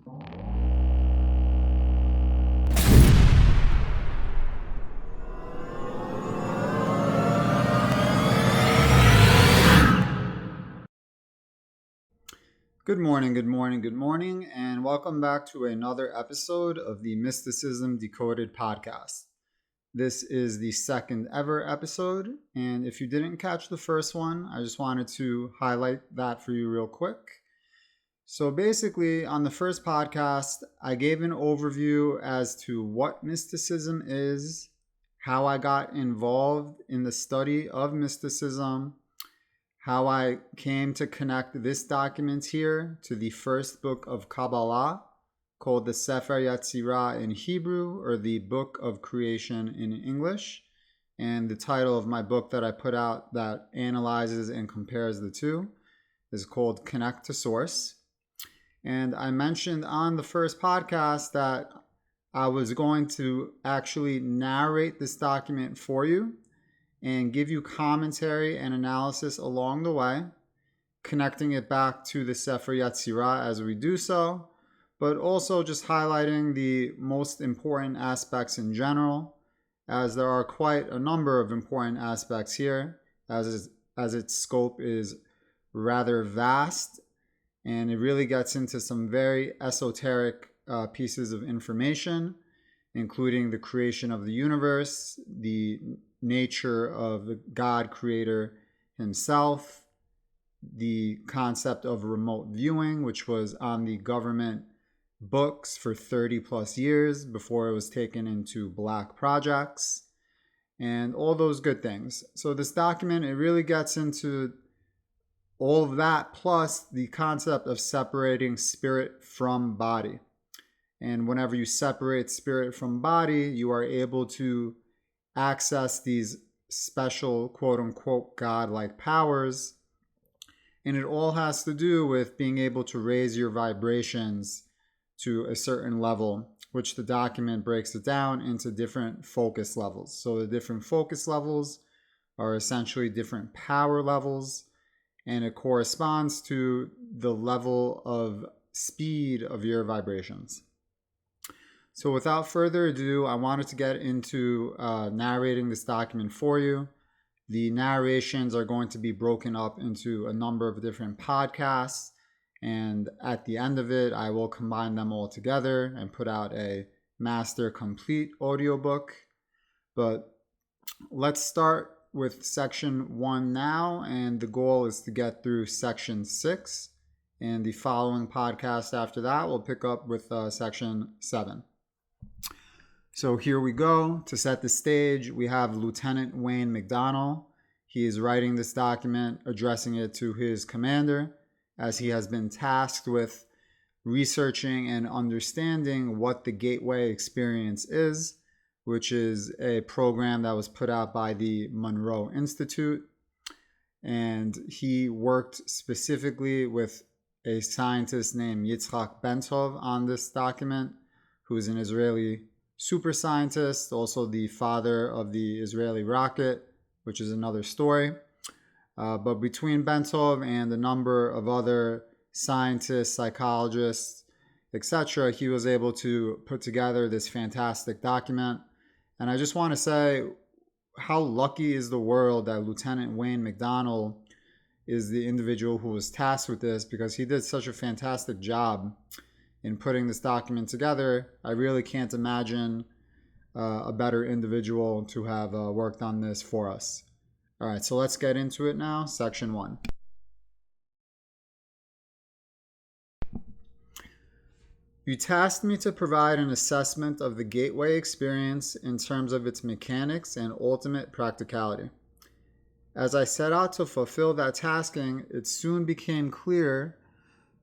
Good morning, and welcome back to another episode of the Mysticism Decoded Podcast. This is the second ever episode, and if you didn't catch the first one, I just wanted to highlight that for you real quick. So basically, on the first podcast, I gave an overview as to what mysticism is, how I got involved in the study of mysticism, how I came to connect this document here to the first book of Kabbalah, called the Sefer Yetzirah in Hebrew, or the Book of Creation in English, and the title of my book that I put out that analyzes and compares the two is called Connect to Source. And I mentioned on the first podcast that I was going to actually narrate this document for you and give you commentary and analysis along the way, connecting it back to the Sefer Yetzirah as we do so, but also just highlighting the most important aspects in general, as there are quite a number of important aspects here, as its scope is rather vast, and it really gets into some very esoteric pieces of information, including the creation of the universe, the nature of the God creator himself, the concept of remote viewing, which was on the government books for 30 plus years before it was taken into black projects, and all those good things. So this document, it really gets into all of that, plus the concept of separating spirit from body. And whenever you separate spirit from body, you are able to access these special quote-unquote God-like powers. And it all has to do with being able to raise your vibrations to a certain level, which the document breaks it down into different focus levels. So the different focus levels are essentially different power levels, and it corresponds to the level of speed of your vibrations. So without further ado, I wanted to get into narrating this document for you. The narrations are going to be broken up into a number of different podcasts, and at the end of it, I will combine them all together and put out a master complete audiobook. But let's start with section 1 now, and the goal is to get through section 6, and the following podcast after that will pick up with section 7. So here we go. To set the stage, we have Lieutenant Wayne McDonnell. He is writing this document, addressing it to his commander, as he has been tasked with researching and understanding what the Gateway Experience is, which is a program that was put out by the Monroe Institute. And he worked specifically with a scientist named Yitzhak Bentov on this document, who is an Israeli super scientist, also the father of the Israeli rocket, which is another story. But between Bentov and a number of other scientists, psychologists, etc., he was able to put together this fantastic document. And I just want to say, how lucky is the world that Lieutenant Wayne McDonnell is the individual who was tasked with this, because he did such a fantastic job in putting this document together. I really can't imagine a better individual to have worked on this for us. All right, so let's get into it now. Section 1. You tasked me to provide an assessment of the Gateway Experience in terms of its mechanics and ultimate practicality. As I set out to fulfill that tasking, it soon became clear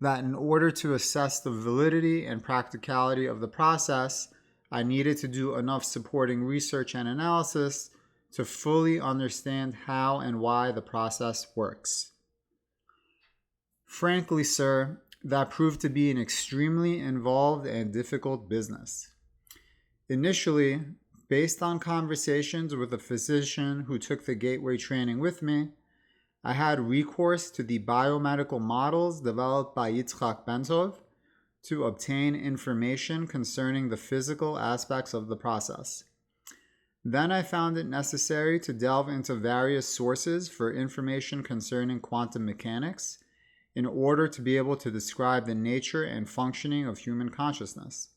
that in order to assess the validity and practicality of the process, I needed to do enough supporting research and analysis to fully understand how and why the process works. Frankly, sir, that proved to be an extremely involved and difficult business. Initially, based on conversations with a physician who took the Gateway training with me, I had recourse to the biomedical models developed by Yitzhak Bentov, to obtain information concerning the physical aspects of the process. Then I found it necessary to delve into various sources for information concerning quantum mechanics in order to be able to describe the nature and functioning of human consciousness.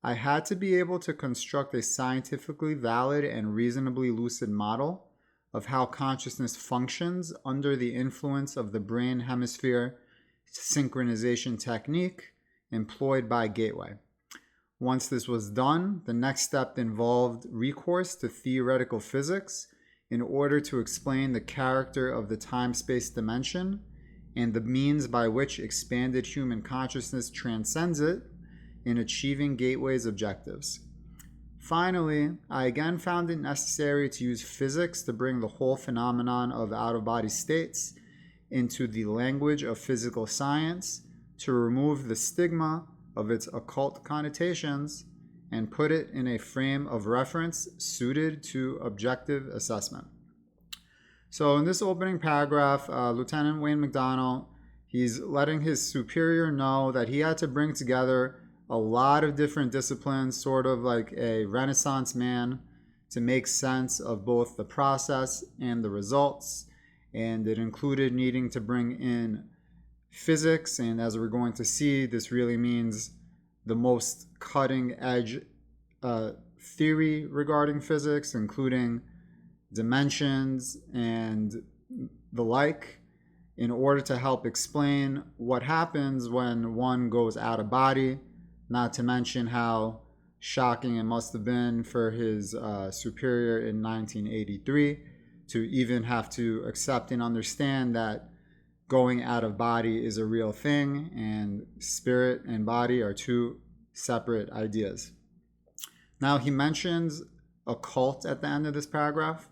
I had to be able to construct a scientifically valid and reasonably lucid model of how consciousness functions under the influence of the brain hemisphere synchronization technique employed by Gateway. Once this was done, the next step involved recourse to theoretical physics in order to explain the character of the time-space dimension and the means by which expanded human consciousness transcends it in achieving Gateway's objectives. Finally, I again found it necessary to use physics to bring the whole phenomenon of out-of-body states into the language of physical science to remove the stigma of its occult connotations and put it in a frame of reference suited to objective assessment. So in this opening paragraph, Lieutenant Wayne McDonnell, he's letting his superior know that he had to bring together a lot of different disciplines, sort of like a Renaissance man, to make sense of both the process and the results. And it included needing to bring in physics, and as we're going to see, this really means the most cutting edge theory regarding physics, including dimensions and the like, in order to help explain what happens when one goes out of body, not to mention how shocking it must have been for his superior in 1983 to even have to accept and understand that going out of body is a real thing, and spirit and body are two separate ideas. Now, he mentions occult at the end of this paragraph.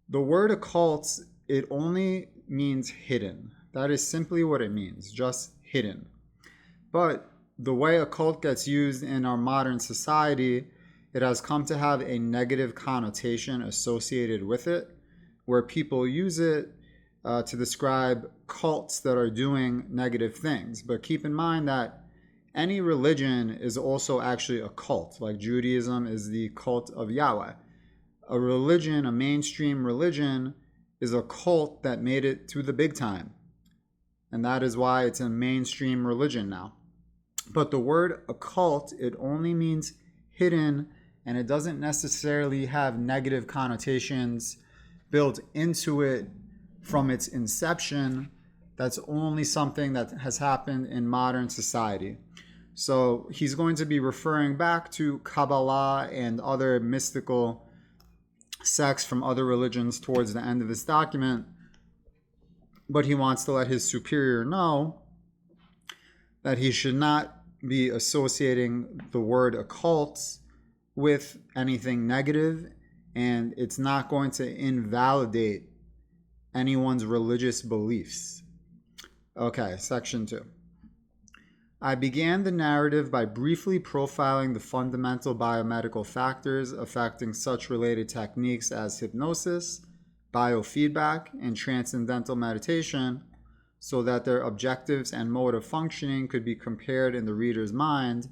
The word occult, it only means hidden. That is simply what it means, just hidden. But the way occult gets used in our modern society, it has come to have a negative connotation associated with it, where people use it to describe cults that are doing negative things. But keep in mind that any religion is also actually a cult. Like Judaism is the cult of Yahweh. A religion, a mainstream religion, is a cult that made it to the big time. And that is why it's a mainstream religion now. But the word occult, it only means hidden, and it doesn't necessarily have negative connotations built into it from its inception. That's only something that has happened in modern society. So he's going to be referring back to Kabbalah and other mystical sects from other religions towards the end of this document, but he wants to let his superior know that he should not be associating the word occults with anything negative, and it's not going to invalidate anyone's religious beliefs. Okay, section 2. I began the narrative by briefly profiling the fundamental biomedical factors affecting such related techniques as hypnosis, biofeedback, and transcendental meditation, so that their objectives and mode of functioning could be compared in the reader's mind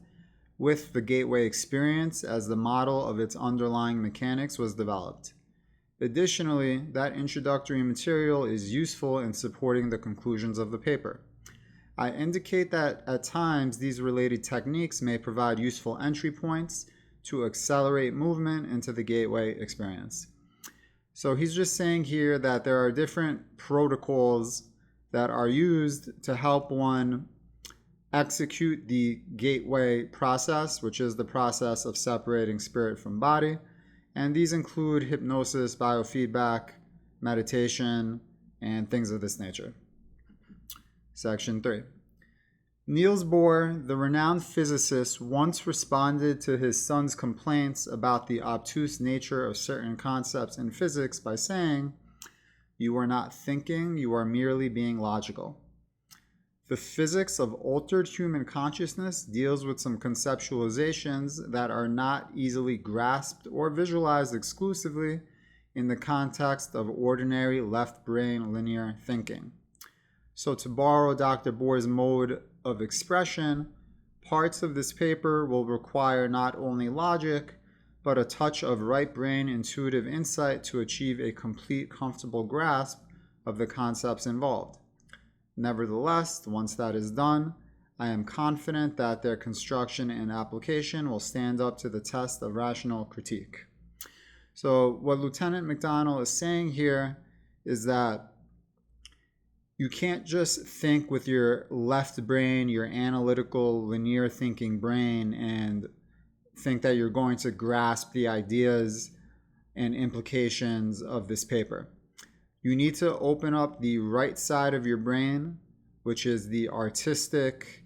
with the Gateway experience as the model of its underlying mechanics was developed. Additionally, that introductory material is useful in supporting the conclusions of the paper. I indicate that at times these related techniques may provide useful entry points to accelerate movement into the Gateway experience. So he's just saying here that there are different protocols that are used to help one execute the Gateway process, which is the process of separating spirit from body. And these include hypnosis, biofeedback, meditation, and things of this nature. Section 3. Niels Bohr, the renowned physicist, once responded to his son's complaints about the obtuse nature of certain concepts in physics by saying, "You are not thinking, you are merely being logical." The physics of altered human consciousness deals with some conceptualizations that are not easily grasped or visualized exclusively in the context of ordinary left brain linear thinking. So to borrow Dr. Bohr's mode of expression, parts of this paper will require not only logic, but a touch of right brain intuitive insight to achieve a complete, comfortable grasp of the concepts involved. Nevertheless, once that is done, I am confident that their construction and application will stand up to the test of rational critique. So what Lieutenant McDonald is saying here is that you can't just think with your left brain, your analytical, linear thinking brain, and think that you're going to grasp the ideas and implications of this paper. You need to open up the right side of your brain, which is the artistic,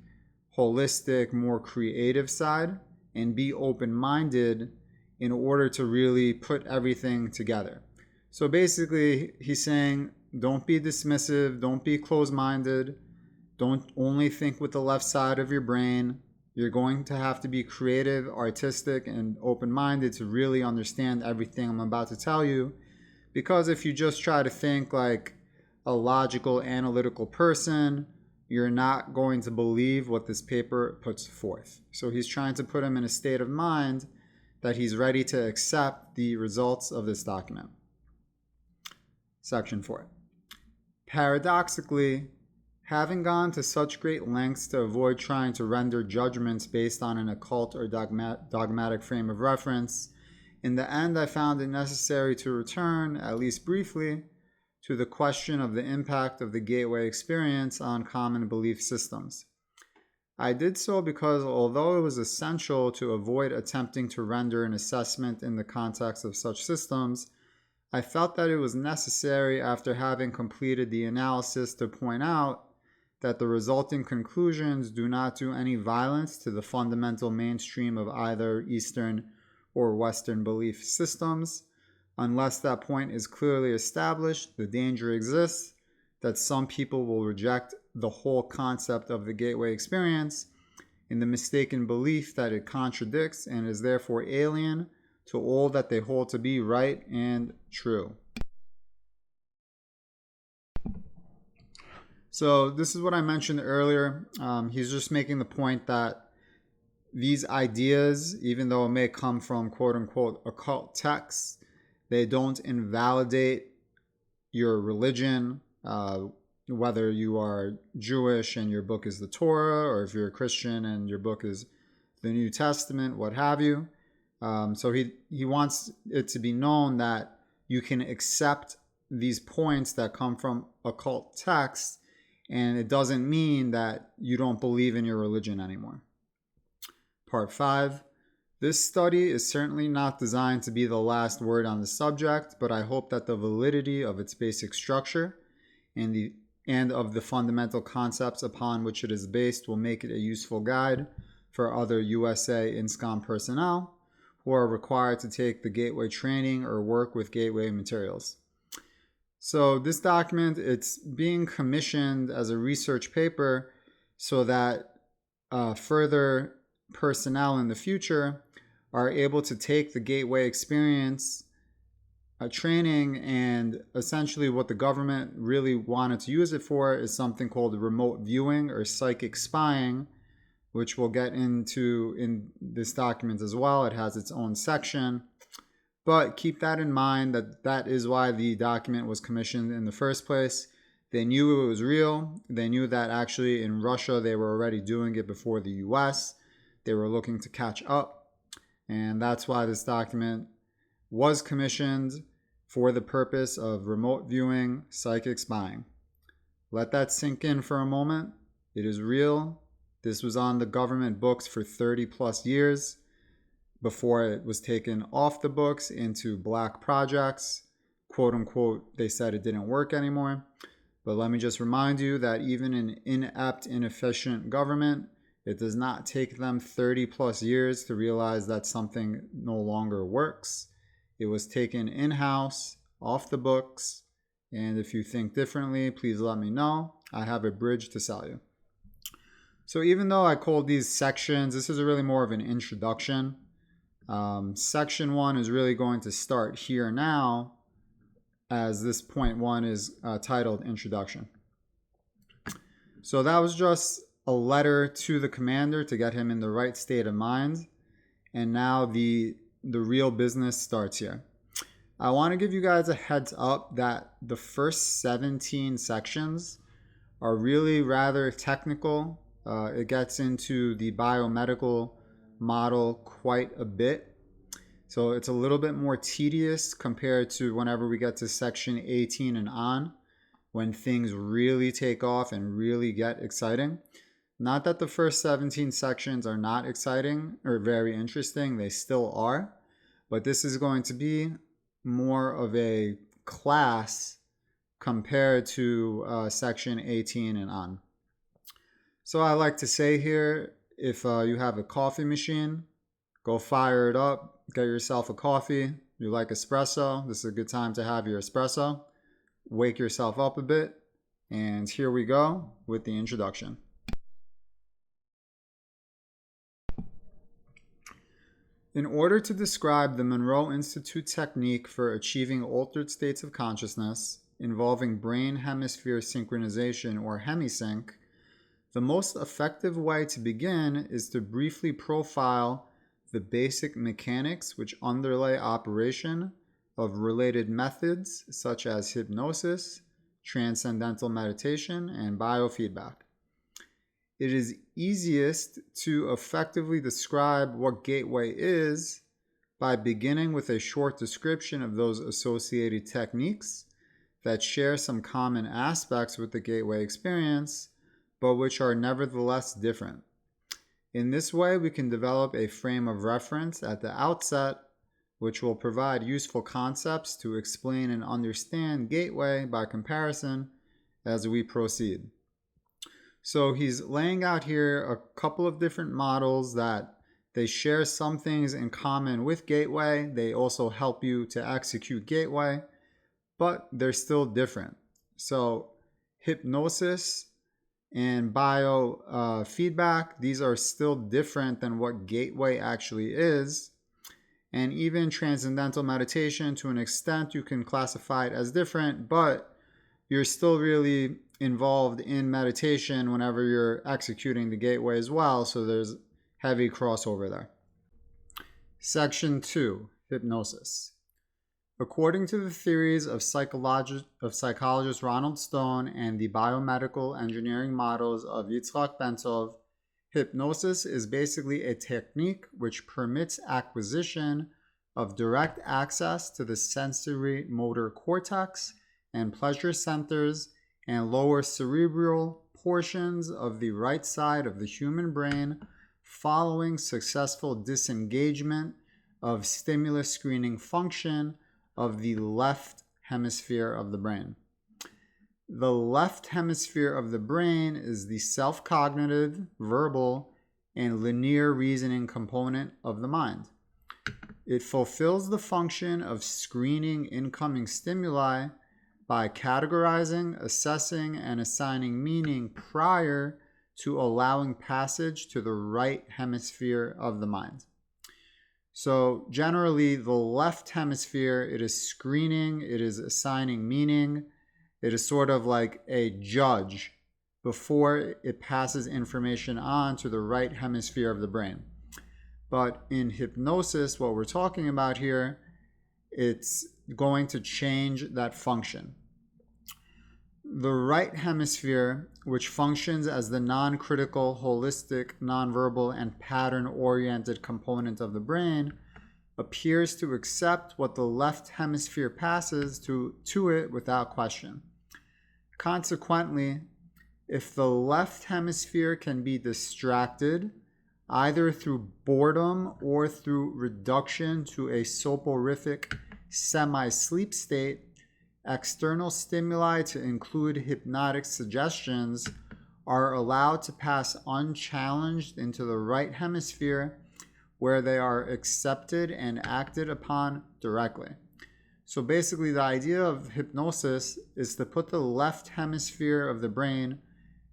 holistic, more creative side, and be open-minded in order to really put everything together. So basically, he's saying, don't be dismissive, don't be closed-minded, don't only think with the left side of your brain. You're going to have to be creative, artistic, and open-minded to really understand everything I'm about to tell you. Because if you just try to think like a logical, analytical person, you're not going to believe what this paper puts forth. So he's trying to put him in a state of mind that he's ready to accept the results of this document. Section 4. Paradoxically, having gone to such great lengths to avoid trying to render judgments based on an occult or dogmatic frame of reference, in the end I found it necessary to return, at least briefly, to the question of the impact of the gateway experience on common belief systems. I did so because although it was essential to avoid attempting to render an assessment in the context of such systems, I felt that it was necessary after having completed the analysis to point out that the resulting conclusions do not do any violence to the fundamental mainstream of either Eastern or Western belief systems. Unless that point is clearly established, the danger exists that some people will reject the whole concept of the gateway experience in the mistaken belief that it contradicts and is therefore alien to all that they hold to be right and true. So this is what I mentioned earlier. He's just making the point that these ideas, even though it may come from quote-unquote occult texts, they don't invalidate your religion, whether you are Jewish and your book is the Torah, or if you're a Christian and your book is the New Testament, what have you. So he wants it to be known that you can accept these points that come from occult texts, and it doesn't mean that you don't believe in your religion anymore. Part 5. This study is certainly not designed to be the last word on the subject, but I hope that the validity of its basic structure and of the fundamental concepts upon which it is based will make it a useful guide for other USA INSCOM personnel who are required to take the gateway training or work with gateway materials. So this document, it's being commissioned as a research paper so that further personnel in the future are able to take the gateway experience training, and essentially what the government really wanted to use it for is something called remote viewing or psychic spying, which we'll get into in this document as well. It has its own section. But keep that in mind that is why the document was commissioned in the first place. They knew it was real. They knew that actually in Russia they were already doing it before the US. They were looking to catch up. And that's why this document was commissioned, for the purpose of remote viewing, psychic spying. Let that sink in for a moment. It is real. This was on the government books for 30 plus years before it was taken off the books into black projects. Quote unquote, they said it didn't work anymore. But let me just remind you that even in inept, inefficient government, it does not take them 30 plus years to realize that something no longer works. It was taken in-house, off the books, and if you think differently, please let me know. I have a bridge to sell you. So even though I called these sections, this is really more of an introduction. Section 1 is really going to start here now, as this point 1 is titled Introduction. So that was just a letter to the commander to get him in the right state of mind. And now the real business starts here. I want to give you guys a heads up that the first 17 sections are really rather technical. It gets into the biomedical model quite a bit. So it's a little bit more tedious compared to whenever we get to section 18 and on, when things really take off and really get exciting. Not that the first 17 sections are not exciting or very interesting, they still are, but this is going to be more of a class compared to section 18 and on. So I like to say here, if you have a coffee machine, go fire it up, get yourself a coffee. You like espresso, this is a good time to have your espresso. Wake yourself up a bit, and here we go with the introduction. In order to describe the Monroe Institute technique for achieving altered states of consciousness involving brain hemisphere synchronization, or hemisync, the most effective way to begin is to briefly profile the basic mechanics which underlay operation of related methods such as hypnosis, transcendental meditation, and biofeedback. It is easiest to effectively describe what gateway is by beginning with a short description of those associated techniques that share some common aspects with the gateway experience, but which are nevertheless different. In this way, we can develop a frame of reference at the outset, which will provide useful concepts to explain and understand gateway by comparison as we proceed. So he's laying out here a couple of different models that they share some things in common with gateway. They also help you to execute gateway, but they're still different. So hypnosis and biofeedback, these are still different than what gateway actually is. And even transcendental meditation, to an extent, you can classify it as different, but you're still really involved in meditation whenever you're executing the gateway as well, so there's heavy crossover there. Section 2, hypnosis. According to the theories of psychologist Ronald Stone and the biomedical engineering models of Yitzhak Bentov, hypnosis is basically a technique which permits acquisition of direct access to the sensory motor cortex and pleasure centers and lower cerebral portions of the right side of the human brain following successful disengagement of stimulus screening function of the left hemisphere of the brain. The left hemisphere of the brain is the self-cognitive, verbal, and linear reasoning component of the mind. It fulfills the function of screening incoming stimuli by categorizing, assessing, and assigning meaning prior to allowing passage to the right hemisphere of the mind. So generally, the left hemisphere, it is screening, it is assigning meaning, it is sort of like a judge before it passes information on to the right hemisphere of the brain. But in hypnosis, what we're talking about here, it's going to change that function. The right hemisphere, which functions as the non-critical, holistic, nonverbal, and pattern-oriented component of the brain, appears to accept what the left hemisphere passes to it without question. Consequently, if the left hemisphere can be distracted, either through boredom or through reduction to a soporific semi-sleep state, external stimuli, to include hypnotic suggestions, are allowed to pass unchallenged into the right hemisphere, where they are accepted and acted upon directly. So basically, the idea of hypnosis is to put the left hemisphere of the brain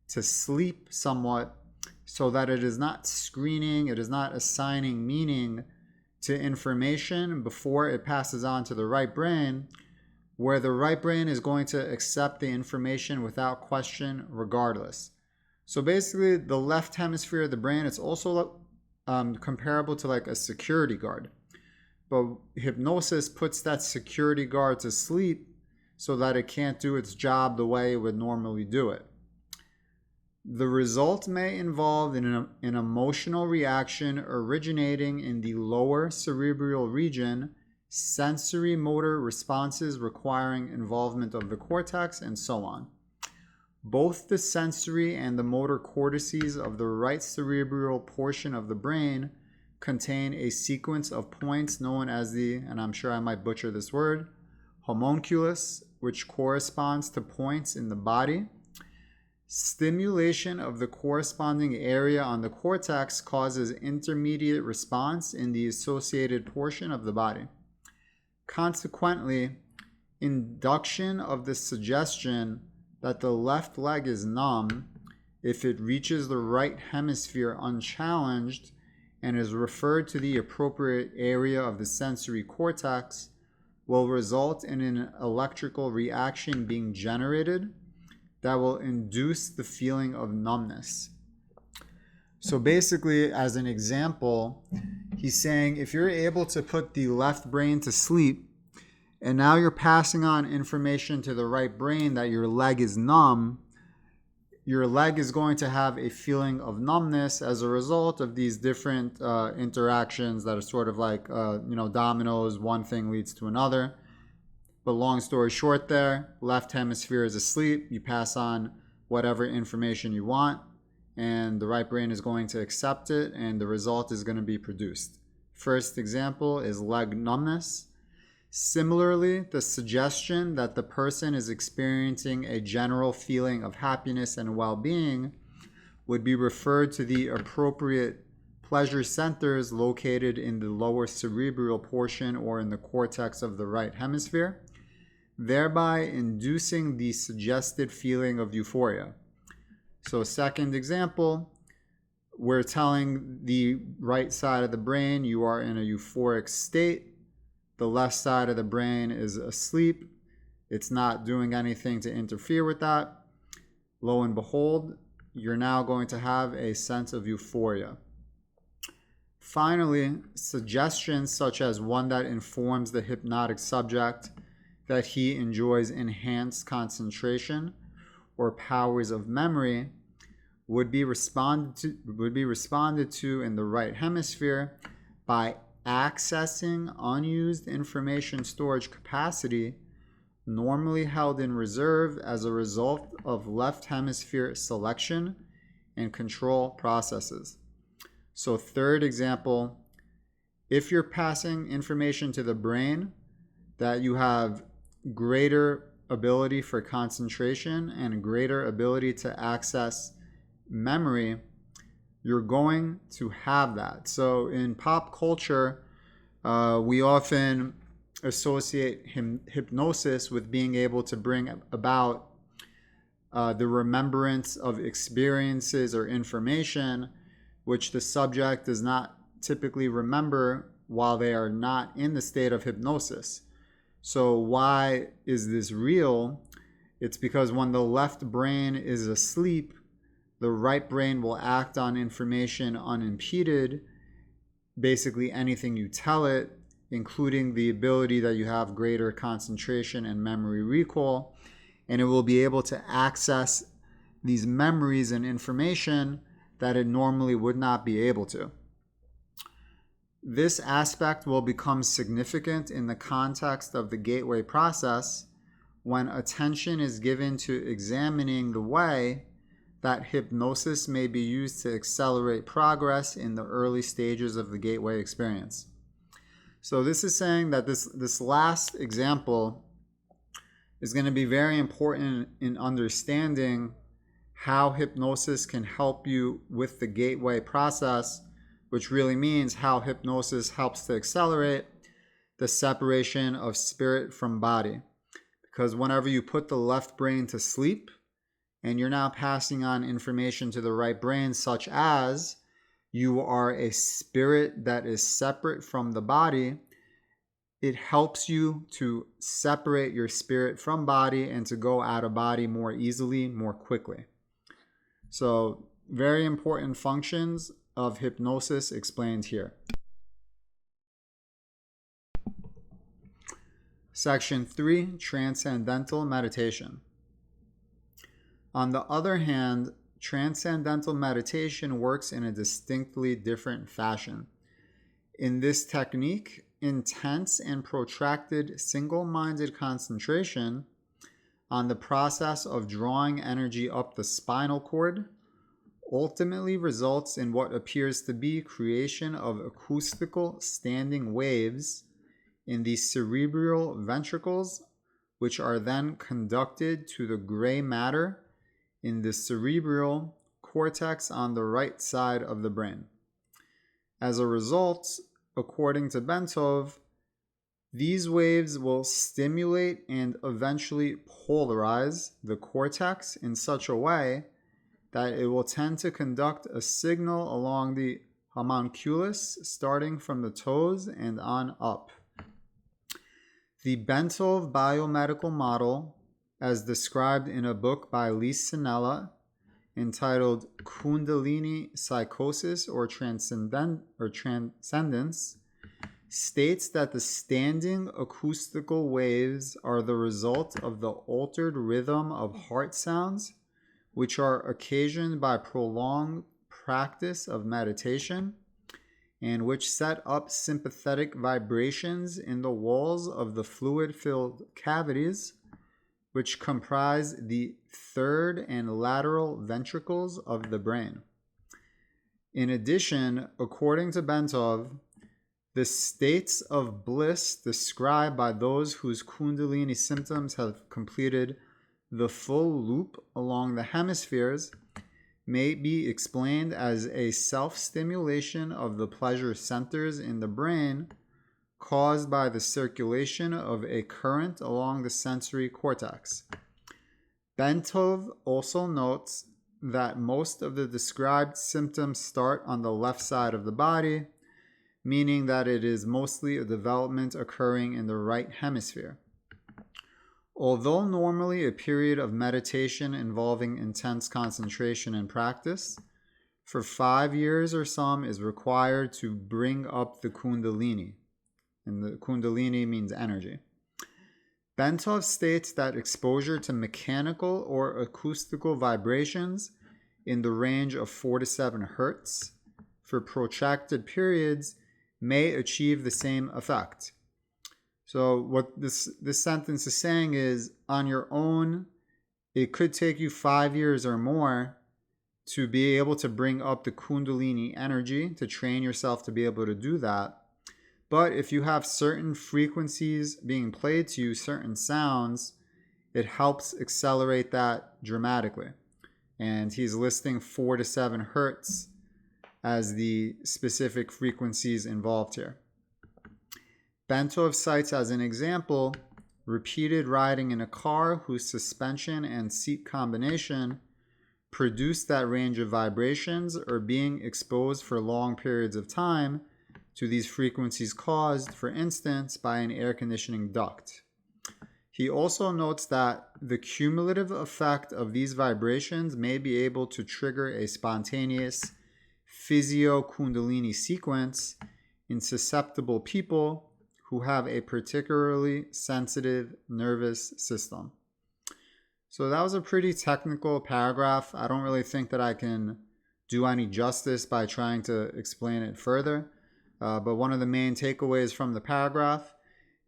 to sleep somewhat, so that it is not screening, it is not assigning meaning to information before it passes on to the right brain, where the right brain is going to accept the information without question regardless. So basically, the left hemisphere of the brain, it's also comparable to like a security guard. But hypnosis puts that security guard to sleep so that it can't do its job the way it would normally do it. The result may involve an emotional reaction originating in the lower cerebral region, sensory motor responses requiring involvement of the cortex, and so on. Both the sensory and the motor cortices of the right cerebral portion of the brain contain a sequence of points known as the, and I'm sure I might butcher this word, homunculus, which corresponds to points in the body. Stimulation of the corresponding area on the cortex causes intermediate response in the associated portion of the body. Consequently, induction of the suggestion that the left leg is numb, if it reaches the right hemisphere unchallenged and is referred to the appropriate area of the sensory cortex, will result in an electrical reaction being generated that will induce the feeling of numbness. So basically, as an example, he's saying if you're able to put the left brain to sleep, and now you're passing on information to the right brain that your leg is numb, your leg is going to have a feeling of numbness as a result of these different interactions that are sort of like, dominoes. One thing leads to another. But long story short there, left hemisphere is asleep. You pass on whatever information you want, and the right brain is going to accept it, and the result is going to be produced. First example is leg numbness. Similarly, the suggestion that the person is experiencing a general feeling of happiness and well-being would be referred to the appropriate pleasure centers located in the lower cerebral portion or in the cortex of the right hemisphere, thereby inducing the suggested feeling of euphoria. So second example, we're telling the right side of the brain you are in a euphoric state. The left side of the brain is asleep. It's not doing anything to interfere with that. Lo and behold, you're now going to have a sense of euphoria. Finally, suggestions such as one that informs the hypnotic subject that he enjoys enhanced concentration or powers of memory would be responded to in the right hemisphere by accessing unused information storage capacity normally held in reserve as a result of left hemisphere selection and control processes. So third example, if you're passing information to the brain that you have greater ability for concentration and greater ability to access memory, you're going to have that. So in pop culture, we often associate hypnosis with being able to bring about the remembrance of experiences or information which the subject does not typically remember while they are not in the state of hypnosis. So why is this real? It's because when the left brain is asleep, the right brain will act on information unimpeded, basically anything you tell it, including the ability that you have greater concentration and memory recall, and it will be able to access these memories and information that it normally would not be able to. This aspect will become significant in the context of the gateway process when attention is given to examining the way that hypnosis may be used to accelerate progress in the early stages of the gateway experience. So this is saying that this last example is going to be very important in understanding how hypnosis can help you with the gateway process, which really means how hypnosis helps to accelerate the separation of spirit from body. Because whenever you put the left brain to sleep and you're now passing on information to the right brain, such as you are a spirit that is separate from the body, it helps you to separate your spirit from body and to go out of body more easily, more quickly. So, very important functions of hypnosis explained here. Section 3, Transcendental Meditation. On the other hand, transcendental meditation works in a distinctly different fashion. In this technique, intense and protracted single-minded concentration on the process of drawing energy up the spinal cord ultimately results in what appears to be creation of acoustical standing waves in the cerebral ventricles, which are then conducted to the gray matter in the cerebral cortex on the right side of the brain. As a result, according to Bentov, these waves will stimulate and eventually polarize the cortex in such a way that it will tend to conduct a signal along the homunculus starting from the toes and on up. The Bentov biomedical model, as described in a book by Lee Sinella entitled Kundalini Psychosis or Transcendence, states that the standing acoustical waves are the result of the altered rhythm of heart sounds, which are occasioned by prolonged practice of meditation, and which set up sympathetic vibrations in the walls of the fluid-filled cavities, which comprise the third and lateral ventricles of the brain. In addition, according to Bentov, the states of bliss described by those whose Kundalini symptoms have completed the full loop along the hemispheres may be explained as a self-stimulation of the pleasure centers in the brain caused by the circulation of a current along the sensory cortex. Bentov also notes that most of the described symptoms start on the left side of the body, meaning that it is mostly a development occurring in the right hemisphere. Although normally a period of meditation involving intense concentration and practice, for 5 years or some is required to bring up the Kundalini. And the Kundalini means energy. Bentov states that exposure to mechanical or acoustical vibrations in the range of 4 to 7 hertz for protracted periods may achieve the same effect. So what this sentence is saying is, on your own, it could take you 5 years or more to be able to bring up the Kundalini energy, to train yourself to be able to do that. But if you have certain frequencies being played to you, certain sounds, it helps accelerate that dramatically. And he's listing 4 to 7 hertz as the specific frequencies involved here. Bentov cites as an example repeated riding in a car whose suspension and seat combination produced that range of vibrations, or being exposed for long periods of time to these frequencies caused, for instance, by an air conditioning duct. He also notes that the cumulative effect of these vibrations may be able to trigger a spontaneous physio-kundalini sequence in susceptible people who have a particularly sensitive nervous system. So that was a pretty technical paragraph. I don't really think that I can do any justice by trying to explain it further. But one of the main takeaways from the paragraph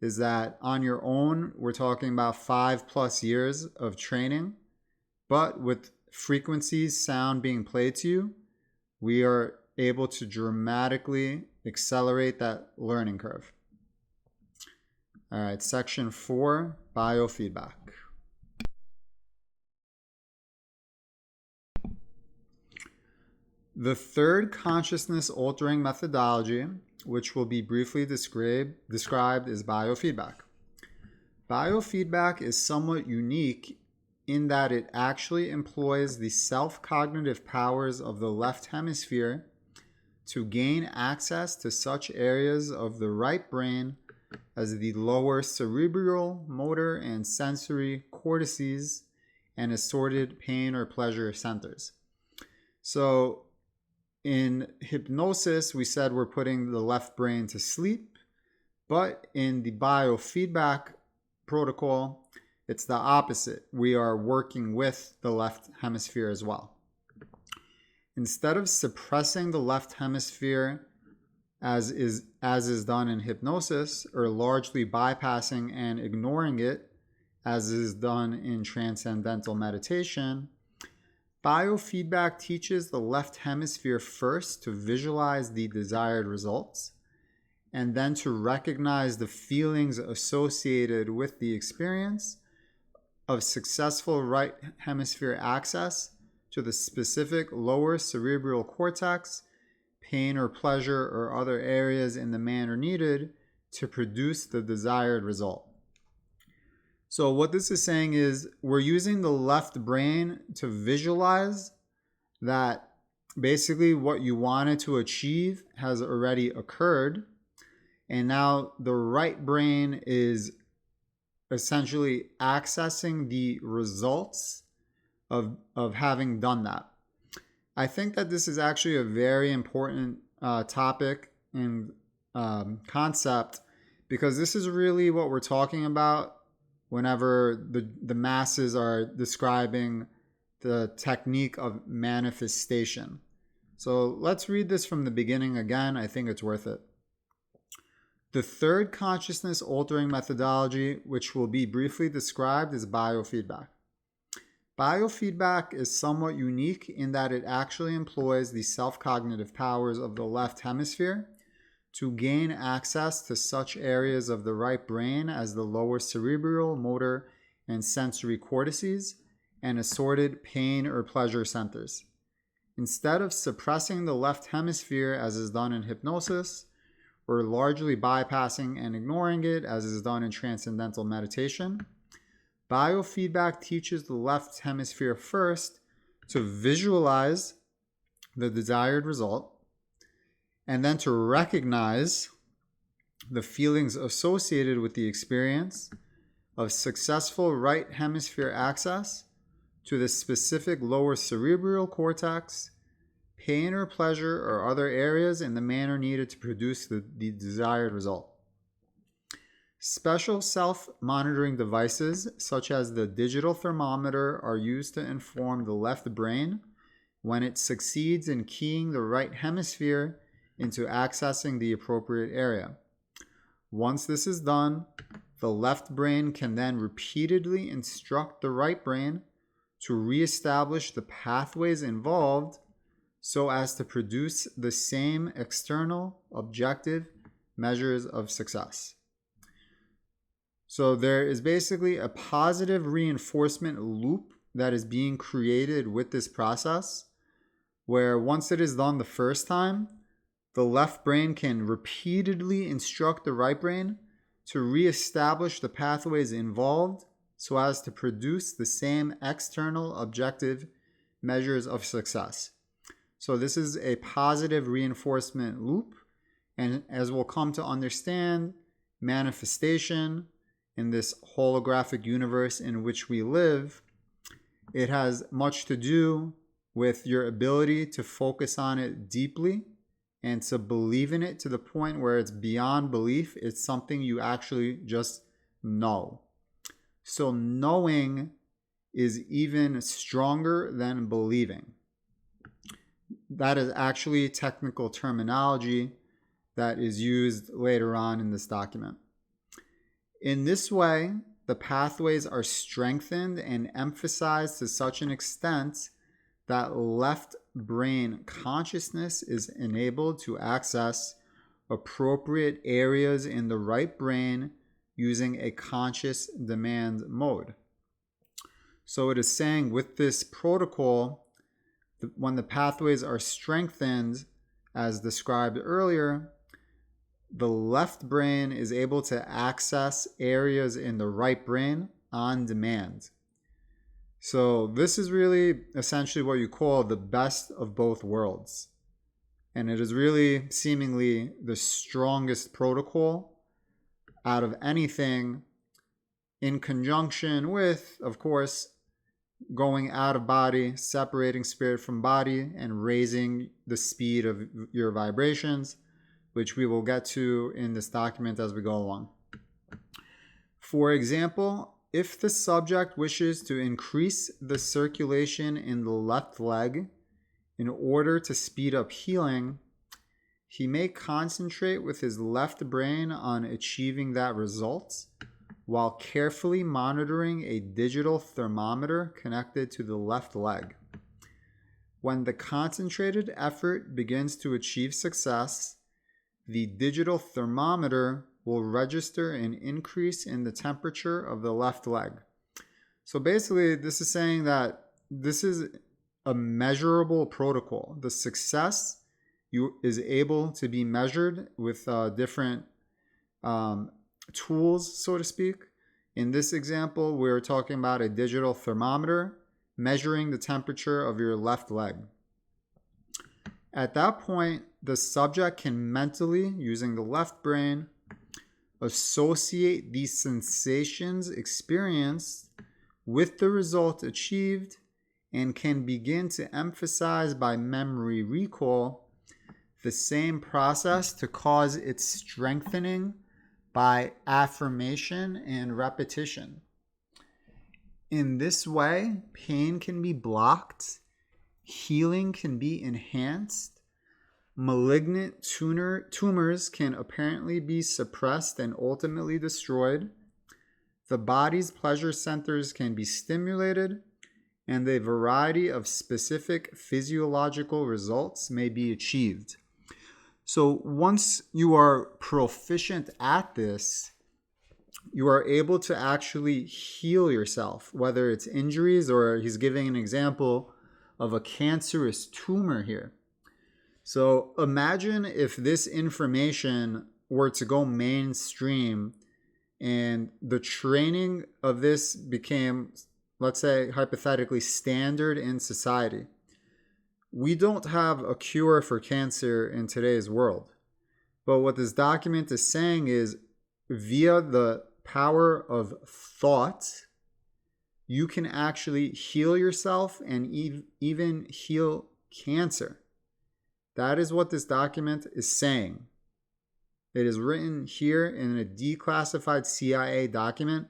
is that on your own, we're talking about 5+ years of training. But with frequencies, sound being played to you, we are able to dramatically accelerate that learning curve. All right, section 4, biofeedback. The third consciousness altering methodology, which will be briefly described, is biofeedback. Biofeedback is somewhat unique in that it actually employs the self-cognitive powers of the left hemisphere to gain access to such areas of the right brain as the lower cerebral, motor, and sensory cortices and assorted pain or pleasure centers. So in hypnosis, we said we're putting the left brain to sleep, but in the biofeedback protocol, it's the opposite. We are working with the left hemisphere as well. Instead of suppressing the left hemisphere as is done in hypnosis, or largely bypassing and ignoring it as is done in transcendental meditation, biofeedback teaches the left hemisphere first to visualize the desired results, and then to recognize the feelings associated with the experience of successful right hemisphere access to the specific lower cerebral cortex, pain or pleasure or other areas in the manner needed to produce the desired result. So what this is saying is we're using the left brain to visualize that basically what you wanted to achieve has already occurred, and now the right brain is essentially accessing the results of having done that. I think that this is actually a very important topic and concept, because this is really what we're talking about whenever the masses are describing the technique of manifestation. So let's read this from the beginning again. I think it's worth it. The third consciousness altering methodology, which will be briefly described, is biofeedback. Biofeedback is somewhat unique in that it actually employs the self-cognitive powers of the left hemisphere to gain access to such areas of the right brain as the lower cerebral, motor, and sensory cortices and assorted pain or pleasure centers. Instead of suppressing the left hemisphere as is done in hypnosis, or largely bypassing and ignoring it as is done in transcendental meditation, biofeedback teaches the left hemisphere first to visualize the desired result, and then to recognize the feelings associated with the experience of successful right hemisphere access to the specific lower cerebral cortex, pain or pleasure or other areas in the manner needed to produce the desired result. Special self-monitoring devices, such as the digital thermometer, are used to inform the left brain when it succeeds in keying the right hemisphere into accessing the appropriate area. Once this is done, the left brain can then repeatedly instruct the right brain to reestablish the pathways involved so as to produce the same external, objective measures of success. So there is basically a positive reinforcement loop that is being created with this process, where once it is done the first time, the left brain can repeatedly instruct the right brain to reestablish the pathways involved so as to produce the same external, objective measures of success. So this is a positive reinforcement loop, and as we'll come to understand, manifestation in this holographic universe in which we live, it has much to do with your ability to focus on it deeply and to believe in it to the point where it's beyond belief. It's something you actually just know. So knowing is even stronger than believing. That is actually technical terminology that is used later on in this document. In this way, the pathways are strengthened and emphasized to such an extent that left brain consciousness is enabled to access appropriate areas in the right brain using a conscious demand mode. So it is saying with this protocol, when the pathways are strengthened, as described earlier, the left brain is able to access areas in the right brain on demand. So this is really essentially what you call the best of both worlds. And it is really seemingly the strongest protocol out of anything, in conjunction with, of course, going out of body, separating spirit from body, and raising the speed of your vibrations, which we will get to in this document as we go along. For example, if the subject wishes to increase the circulation in the left leg in order to speed up healing, he may concentrate with his left brain on achieving that result while carefully monitoring a digital thermometer connected to the left leg. When the concentrated effort begins to achieve success, the digital thermometer will register an increase in the temperature of the left leg. So basically, this is saying that this is a measurable protocol. The success is able to be measured with different tools, so to speak. In this example, we're talking about a digital thermometer measuring the temperature of your left leg. At that point, the subject can mentally, using the left brain, associate these sensations experienced with the result achieved and can begin to emphasize by memory recall the same process to cause its strengthening by affirmation and repetition. In this way, pain can be blocked, healing can be enhanced, malignant tumors can apparently be suppressed and ultimately destroyed, the body's pleasure centers can be stimulated, and a variety of specific physiological results may be achieved. So once you are proficient at this, you are able to actually heal yourself, whether it's injuries or he's giving an example of a cancerous tumor here. So imagine if this information were to go mainstream and the training of this became, let's say, hypothetically standard in society. We don't have a cure for cancer in today's world. But what this document is saying is via the power of thought, you can actually heal yourself and even heal cancer. That is what this document is saying. It is written here in a declassified CIA document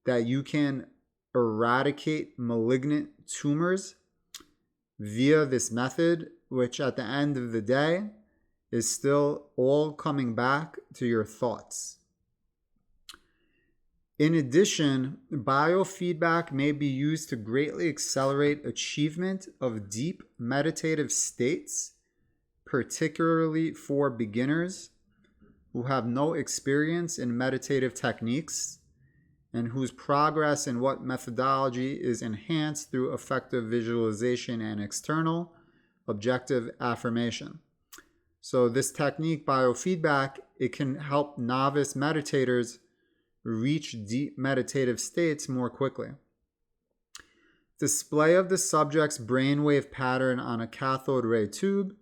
that you can eradicate malignant tumors via this method, which at the end of the day is still all coming back to your thoughts. In addition, biofeedback may be used to greatly accelerate achievement of deep meditative states, particularly for beginners who have no experience in meditative techniques and whose progress in what methodology is enhanced through effective visualization and external objective affirmation. So this technique, biofeedback, it can help novice meditators reach deep meditative states more quickly. Display of the subject's brainwave pattern on a cathode ray tube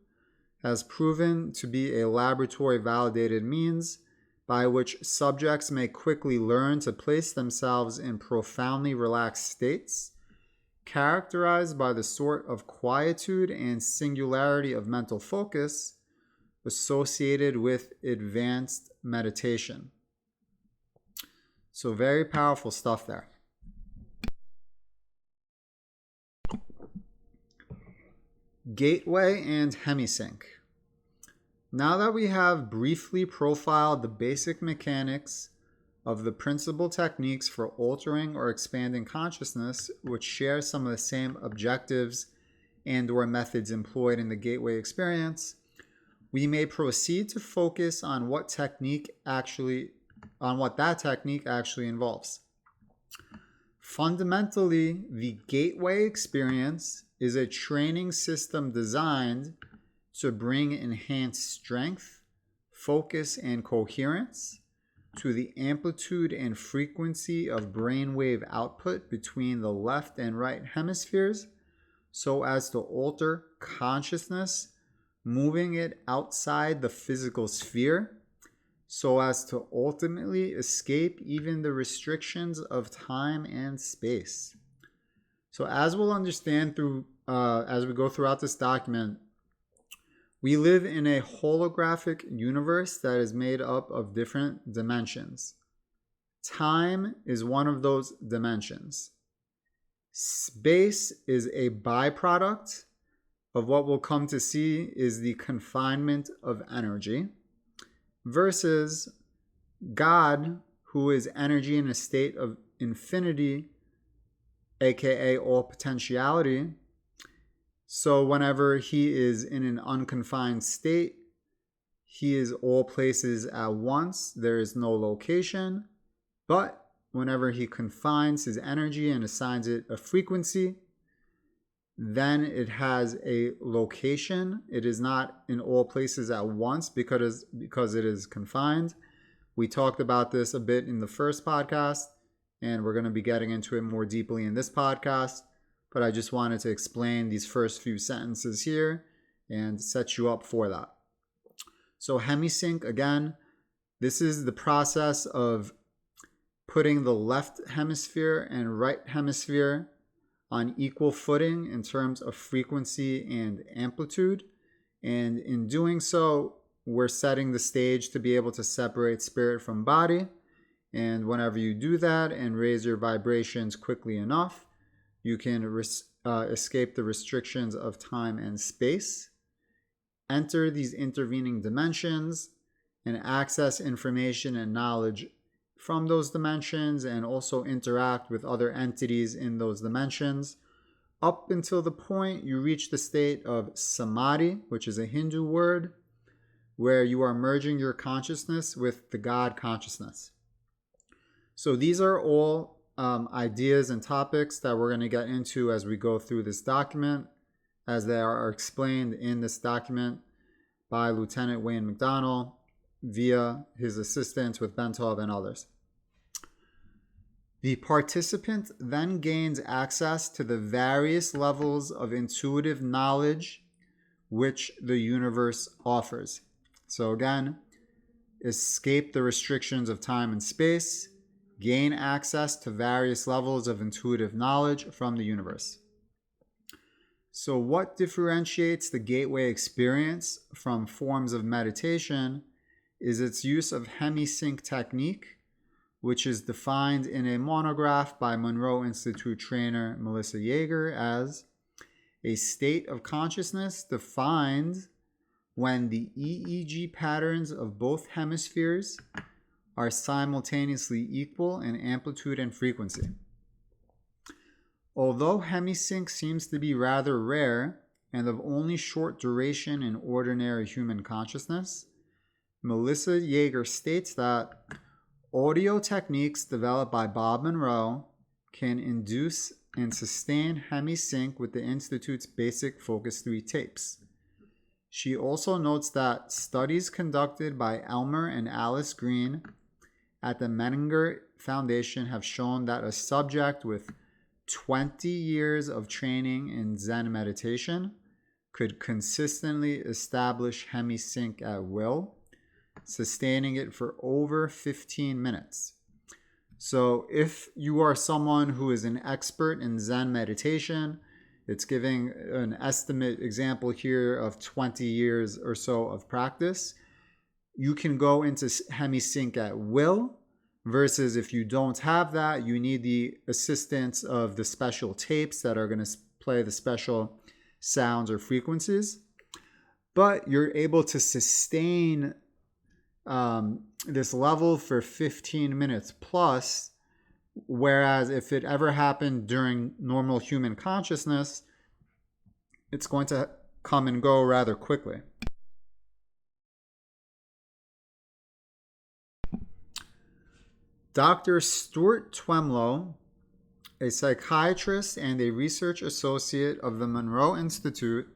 has proven to be a laboratory validated means by which subjects may quickly learn to place themselves in profoundly relaxed states, characterized by the sort of quietude and singularity of mental focus associated with advanced meditation. So very powerful stuff there. Gateway and hemisync. Now that we have briefly profiled the basic mechanics of the principal techniques for altering or expanding consciousness, which share some of the same objectives and or methods employed in the gateway experience, we may proceed to focus on what that technique actually involves. Fundamentally, the gateway experience is a training system designed to bring enhanced strength, focus, and coherence to the amplitude and frequency of brainwave output between the left and right hemispheres so as to alter consciousness, moving it outside the physical sphere so as to ultimately escape even the restrictions of time and space. So as we'll understand through as we go throughout this document, we live in a holographic universe that is made up of different dimensions. Time is one of those dimensions. Space is a byproduct of what we'll come to see is the confinement of energy, versus God, who is energy in a state of infinity, aka all potentiality. So whenever he is in an unconfined state, he is all places at once. There is no location. But whenever he confines his energy and assigns it a frequency, then it has a location. It is not in all places at once because it is confined. We talked about this a bit in the first podcast, and we're going to be getting into it more deeply in this podcast. But I just wanted to explain these first few sentences here and set you up for that. So hemisync, again, this is the process of putting the left hemisphere and right hemisphere on equal footing in terms of frequency and amplitude. And in doing so, we're setting the stage to be able to separate spirit from body. And whenever you do that and raise your vibrations quickly enough, you can escape the restrictions of time and space, enter these intervening dimensions, and access information and knowledge from those dimensions, and also interact with other entities in those dimensions, up until the point you reach the state of samadhi, which is a Hindu word, where you are merging your consciousness with the God consciousness. So these are all ideas and topics that we're going to get into as we go through this document, as they are explained in this document by Lieutenant Wayne McDonnell via his assistants with Bentov and others. The participant then gains access to the various levels of intuitive knowledge which the universe offers. So again, escape the restrictions of time and space, gain access to various levels of intuitive knowledge from the universe. So what differentiates the gateway experience from forms of meditation is its use of hemisync technique, which is defined in a monograph by Monroe Institute trainer Melissa Yeager as a state of consciousness defined when the EEG patterns of both hemispheres are simultaneously equal in amplitude and frequency. Although hemisync seems to be rather rare and of only short duration in ordinary human consciousness, Melissa Yeager states that audio techniques developed by Bob Monroe can induce and sustain hemisync with the Institute's basic Focus 3 tapes. She also notes that studies conducted by Elmer and Alice Green at the Menninger Foundation have shown that a subject with 20 years of training in Zen meditation could consistently establish hemisync at will, sustaining it for over 15 minutes. So if you are someone who is an expert in Zen meditation, it's giving an estimate example here of 20 years or so of practice. You can go into hemisync at will, versus if you don't have that, you need the assistance of the special tapes that are going to play the special sounds or frequencies. But you're able to sustain this level for 15 minutes plus, whereas if it ever happened during normal human consciousness, it's going to come and go rather quickly. Dr. Stuart Twemlow, a psychiatrist and a research associate of the Monroe Institute,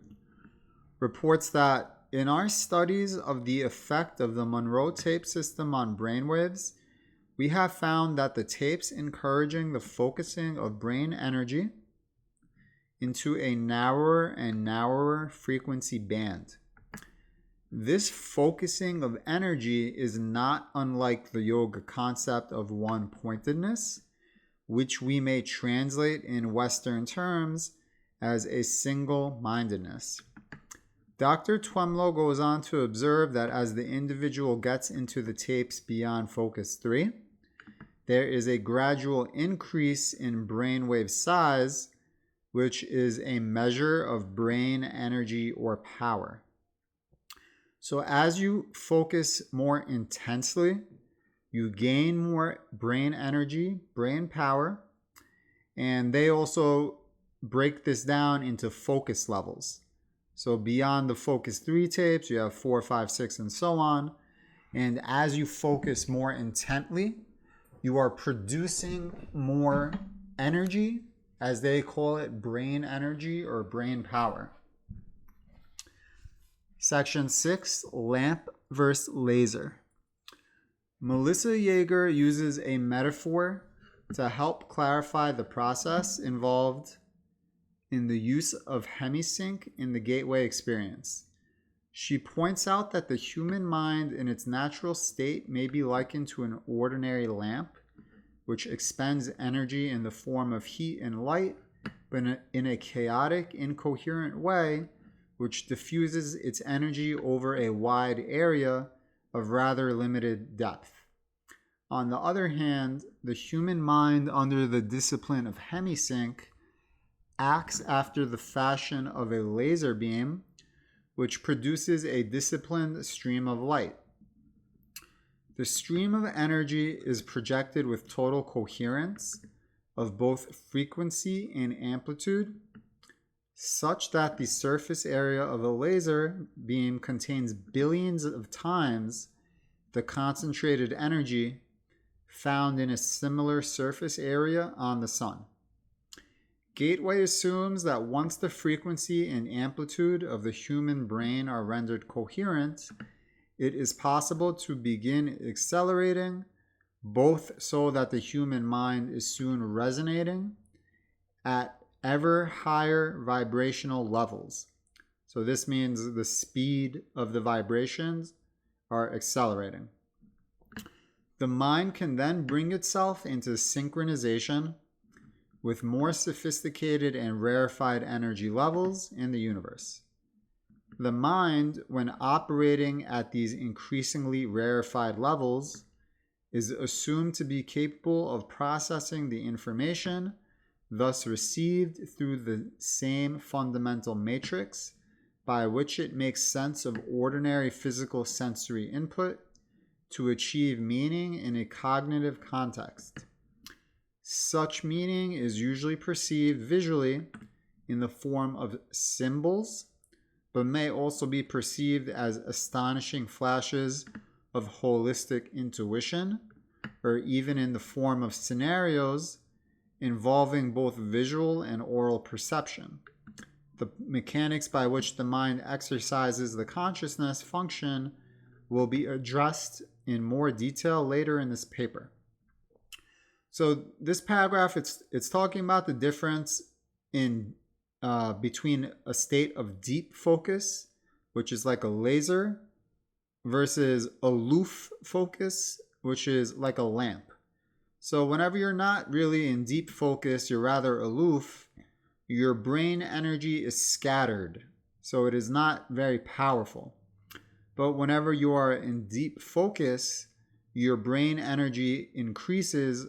reports that in our studies of the effect of the Monroe tape system on brainwaves, we have found that the tapes encouraging the focusing of brain energy into a narrower and narrower frequency band. This focusing of energy is not unlike the yoga concept of one-pointedness, which we may translate in Western terms as a single-mindedness. Dr. Twemlow goes on to observe that as the individual gets into the tapes beyond focus 3, there is a gradual increase in brainwave size, which is a measure of brain energy or power. So as you focus more intensely, you gain more brain energy, brain power, and they also break this down into focus levels. So beyond the focus 3 tapes, you have 4, 5, 6, and so on. And as you focus more intently, you are producing more energy, as they call it, brain energy or brain power. Section 6, lamp versus laser. Melissa Yeager uses a metaphor to help clarify the process involved in the use of hemisync in the gateway experience. She points out that the human mind in its natural state may be likened to an ordinary lamp, which expends energy in the form of heat and light, but in a chaotic, incoherent way, which diffuses its energy over a wide area of rather limited depth. On the other hand, the human mind under the discipline of hemisync acts after the fashion of a laser beam, which produces a disciplined stream of light. The stream of energy is projected with total coherence of both frequency and amplitude, such that the surface area of a laser beam contains billions of times the concentrated energy found in a similar surface area on the sun. Gateway assumes that once the frequency and amplitude of the human brain are rendered coherent, it is possible to begin accelerating, both so that the human mind is soon resonating at ever higher vibrational levels. So this means the speed of the vibrations are accelerating. The mind can then bring itself into synchronization with more sophisticated and rarefied energy levels in the universe. The mind, when operating at these increasingly rarefied levels, is assumed to be capable of processing the information thus received through the same fundamental matrix by which it makes sense of ordinary physical sensory input to achieve meaning in a cognitive context. Such meaning is usually perceived visually in the form of symbols, but may also be perceived as astonishing flashes of holistic intuition, or even in the form of scenarios involving both visual and oral perception. The mechanics by which the mind exercises the consciousness function will be addressed in more detail later in this paper. So this paragraph, it's talking about the difference in between a state of deep focus, which is like a laser, versus aloof focus, which is like a lamp. So whenever you're not really in deep focus, you're rather aloof, your brain energy is scattered, so it is not very powerful. But whenever you are in deep focus, your brain energy increases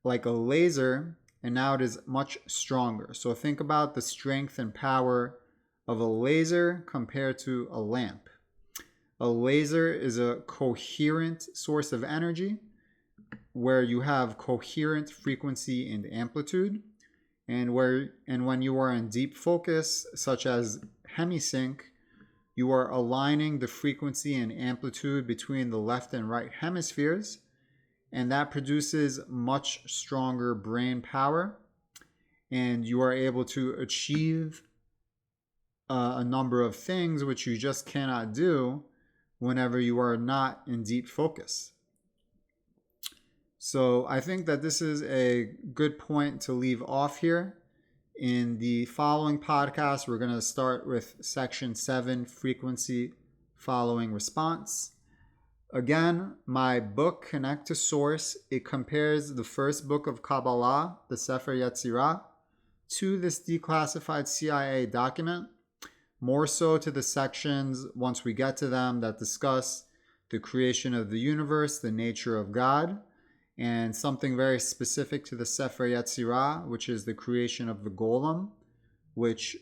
like a laser, and now it is much stronger. So think about the strength and power of a laser compared to a lamp. A laser is a coherent source of energy where you have coherent frequency and amplitude, and when you are in deep focus, such as hemisync, you are aligning the frequency and amplitude between the left and right hemispheres, and that produces much stronger brain power, and you are able to achieve a number of things which you just cannot do whenever you are not in deep focus. So I think that this is a good point to leave off here. In the following podcast, we're going to start with section 7, frequency following response. Again, my book, Connect to Source, it compares the first book of Kabbalah, the Sefer Yetzirah, to this declassified CIA document, more so to the sections, once we get to them, that discuss the creation of the universe, the nature of God, and something very specific to the Sefer Yetzirah, which is the creation of the golem, which,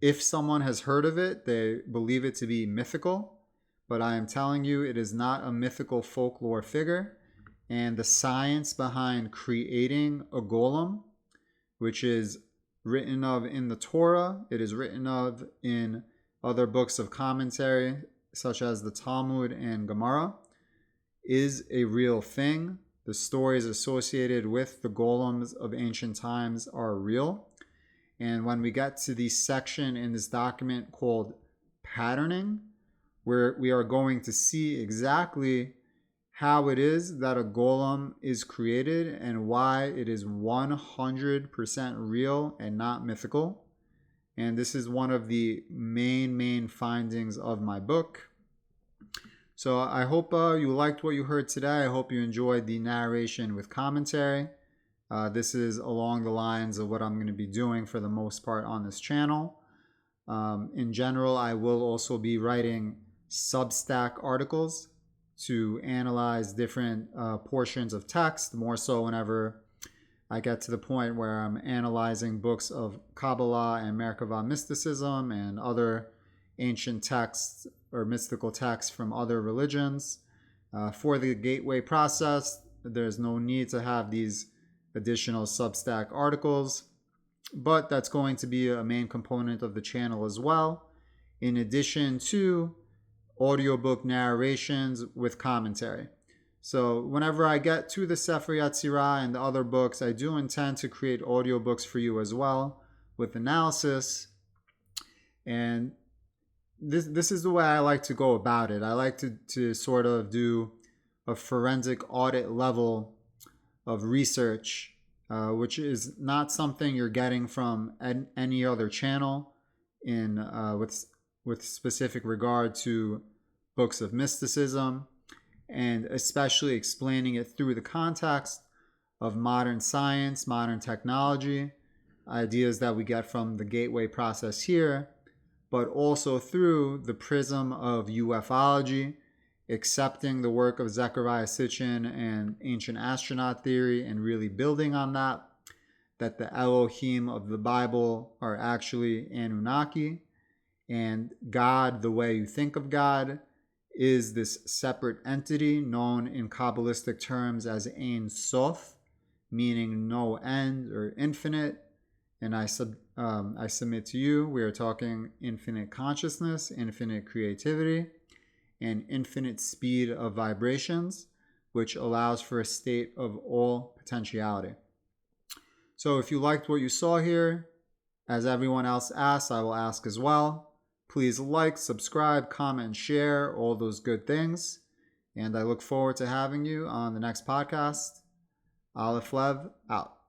if someone has heard of it, they believe it to be mythical. But I am telling you, it is not a mythical folklore figure. And the science behind creating a golem, which is written of in the Torah, it is written of in other books of commentary, such as the Talmud and Gemara, is a real thing. The stories associated with the golems of ancient times are real. And when we get to the section in this document called patterning, where we are going to see exactly how it is that a golem is created and why it is 100% real and not mythical. And this is one of the main findings of my book. So I hope you liked what you heard today. I hope you enjoyed the narration with commentary. This is along the lines of what I'm going to be doing for the most part on this channel. In general, I will also be writing Substack articles to analyze different portions of text, more so whenever I get to the point where I'm analyzing books of Kabbalah and Merkava mysticism and other ancient texts or mystical texts from other religions. For the gateway process, there's no need to have these additional Substack articles, but that's going to be a main component of the channel as well, in addition to audiobook narrations with commentary. So whenever I get to the Sefer Yetzirah and the other books, I do intend to create audiobooks for you as well with analysis. And this is the way I like to go about it. I like to sort of do a forensic audit level of research, which is not something you're getting from any other channel in with specific regard to books of mysticism, and especially explaining it through the context of modern science, modern technology, ideas that we get from the gateway process here, but also through the prism of ufology, accepting the work of Zecharia Sitchin and ancient astronaut theory and really building on that the Elohim of the Bible are actually Anunnaki, and God, the way you think of God, is this separate entity known in Kabbalistic terms as Ein Sof, meaning no end or infinite. And I submit to you, we are talking infinite consciousness, infinite creativity, and infinite speed of vibrations, which allows for a state of all potentiality. So if you liked what you saw here, as everyone else asked, I will ask as well. Please like, subscribe, comment, share, all those good things. And I look forward to having you on the next podcast. Aleph Lev, out.